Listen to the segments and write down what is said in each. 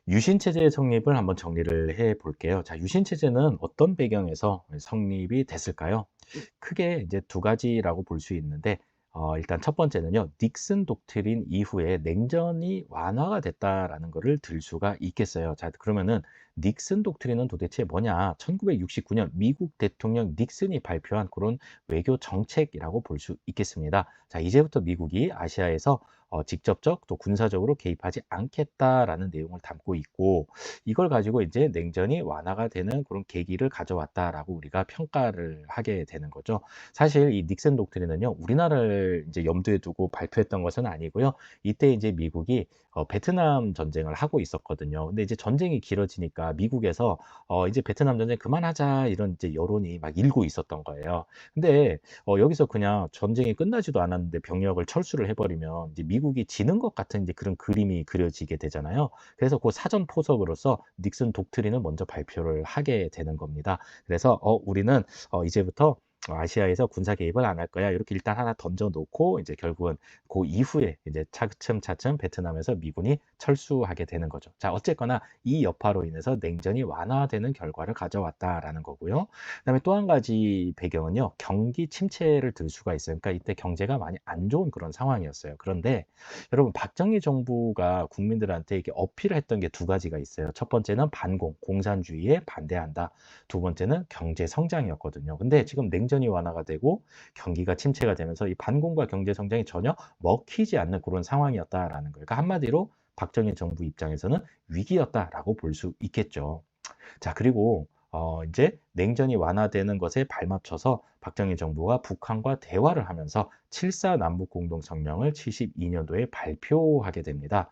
유신체제의 성립을 한번 정리를 해 볼게요. 자, 유신체제는 어떤 배경에서 성립이 됐을까요? 크게 이제 두 가지라고 볼 수 있는데, 일단 첫 번째는요, 닉슨 독트린 이후에 냉전이 완화가 됐다라는 거를 들 수가 있겠어요. 자, 그러면은 닉슨 독트린은 도대체 뭐냐? 1969년 미국 대통령 닉슨이 발표한 그런 외교 정책이라고 볼 수 있겠습니다. 자, 이제부터 미국이 아시아에서 직접적 또 군사적으로 개입하지 않겠다라는 내용을 담고 있고, 이걸 가지고 이제 냉전이 완화가 되는 그런 계기를 가져왔다라고 우리가 평가를 하게 되는 거죠. 사실 이 닉슨 독트린은요, 우리나라를 이제 염두에 두고 발표했던 것은 아니고요. 이때 이제 미국이 베트남 전쟁을 하고 있었거든요. 근데 이제 전쟁이 길어지니까 미국에서 이제 베트남 전쟁 그만하자 이런 이제 여론이 막 일고 있었던 거예요. 근데 여기서 그냥 전쟁이 끝나지도 않았는데 병력을 철수를 해버리면 이제 미국이 지는 것 같은 이제 그런 그림이 그려지게 되잖아요. 그래서 그 사전 포석으로서 닉슨 독트린을 먼저 발표를 하게 되는 겁니다. 그래서 우리는 이제부터 아시아에서 군사 개입을 안 할 거야. 이렇게 일단 하나 던져 놓고 이제 결국은 그 이후에 이제 차츰차츰 베트남에서 미군이 철수하게 되는 거죠. 자, 어쨌거나 이 여파로 인해서 냉전이 완화되는 결과를 가져왔다라는 거고요. 그다음에 또 한 가지 배경은요, 경기 침체를 들 수가 있어요. 그러니까 이때 경제가 많이 안 좋은 그런 상황이었어요. 그런데 여러분, 박정희 정부가 국민들한테 이렇게 어필을 했던 게 두 가지가 있어요. 첫 번째는 반공, 공산주의에 반대한다. 두 번째는 경제 성장이었거든요. 근데 지금 냉전이 완화가 되고 경기가 침체가 되면서 이 반공과 경제 성장이 전혀 먹히지 않는 그런 상황이었다라는 거예요. 그러니까 한마디로 박정희 정부 입장에서는 위기였다라고 볼 수 있겠죠. 자, 그리고 이제 냉전이 완화되는 것에 발맞춰서 박정희 정부가 북한과 대화를 하면서 7.4 남북공동성명을 72년도에 발표하게 됩니다.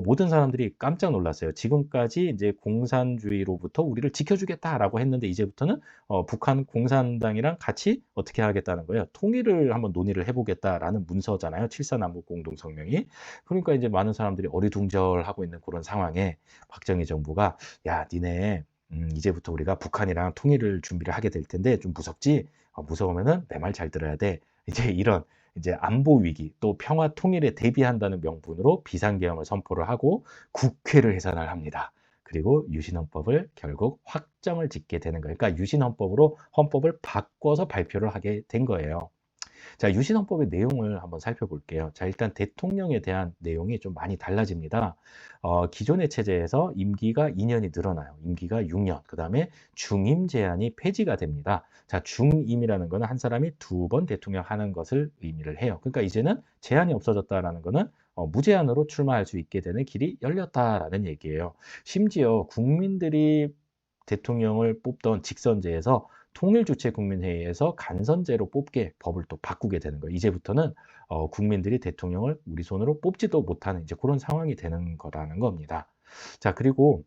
모든 사람들이 깜짝 놀랐어요. 지금까지 이제 공산주의로부터 우리를 지켜주겠다라고 했는데 이제부터는 북한 공산당이랑 같이 어떻게 하겠다는 거예요. 통일을 한번 논의를 해보겠다라는 문서잖아요. 7.4 남북공동성명이. 그러니까 이제 많은 사람들이 어리둥절하고 있는 그런 상황에 박정희 정부가 야, 니네 이제부터 우리가 북한이랑 통일을 준비를 하게 될 텐데 좀 무섭지? 무서우면은 내 말 잘 들어야 돼. 이제 이런 이제 안보 위기 또 평화 통일에 대비한다는 명분으로 비상계엄을 선포를 하고 국회를 해산을 합니다. 그리고 유신헌법을 결국 확정을 짓게 되는 거예요. 그러니까 유신헌법으로 헌법을 바꿔서 발표를 하게 된 거예요. 자, 유신헌법의 내용을 한번 살펴볼게요. 자, 일단 대통령에 대한 내용이 좀 많이 달라집니다. 기존의 체제에서 임기가 2년이 늘어나요. 임기가 6년. 그 다음에 중임 제한이 폐지가 됩니다. 자, 중임이라는 거는 한 사람이 두 번 대통령 하는 것을 의미를 해요. 그러니까 이제는 제한이 없어졌다라는 거는 무제한으로 출마할 수 있게 되는 길이 열렸다라는 얘기예요. 심지어 국민들이 대통령을 뽑던 직선제에서 통일주체국민회의에서 간선제로 뽑게 법을 또 바꾸게 되는 거예요. 이제부터는 국민들이 대통령을 우리 손으로 뽑지도 못하는 이제 그런 상황이 되는 거라는 겁니다. 자, 그리고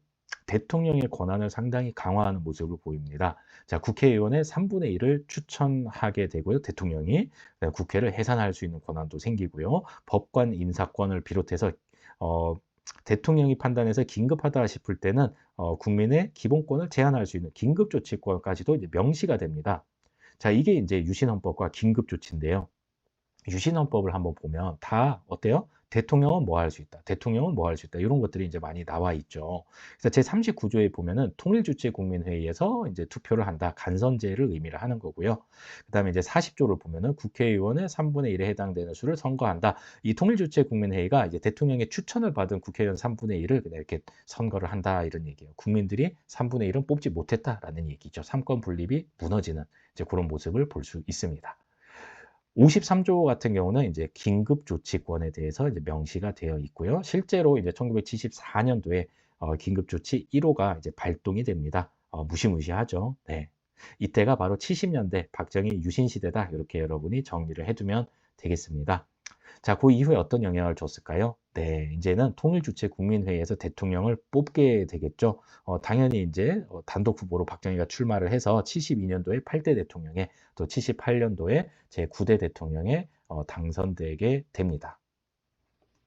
대통령의 권한을 상당히 강화하는 모습을 보입니다. 자, 국회의원의 3분의 1을 추천하게 되고요. 대통령이 국회를 해산할 수 있는 권한도 생기고요. 법관 인사권을 비롯해서 어, 대통령이 판단해서 긴급하다 싶을 때는 국민의 기본권을 제한할 수 있는 긴급조치권까지도 이제 명시가 됩니다. 자, 이게 이제 유신헌법과 긴급조치인데요. 유신헌법을 한번 보면 다 어때요? 대통령은 뭐 할 수 있다. 대통령은 뭐 할 수 있다. 이런 것들이 이제 많이 나와 있죠. 그래서 제39조에 보면은 통일주체국민회의에서 이제 투표를 한다. 간선제를 의미를 하는 거고요. 그다음에 이제 40조를 보면은 국회의원의 3분의 1에 해당되는 수를 선거한다. 이 통일주체국민회의가 이제 대통령의 추천을 받은 국회의원 3분의 1을 그냥 이렇게 선거를 한다 이런 얘기예요. 국민들이 3분의 1은 뽑지 못했다라는 얘기죠. 삼권 분립이 무너지는 이제 그런 모습을 볼 수 있습니다. 53조 같은 경우는 이제 긴급조치권에 대해서 이제 명시가 되어 있고요. 실제로 이제 1974년도에 긴급조치 1호가 이제 발동이 됩니다. 무시무시하죠. 네. 이때가 바로 70년대 박정희 유신 시대다. 이렇게 여러분이 정리를 해두면 되겠습니다. 자, 그 이후에 어떤 영향을 줬을까요? 네, 이제는 통일주체 국민회의에서 대통령을 뽑게 되겠죠. 당연히 이제 단독 후보로 박정희가 출마를 해서 72년도에 8대 대통령에 또 78년도에 제9대 대통령에 당선되게 됩니다.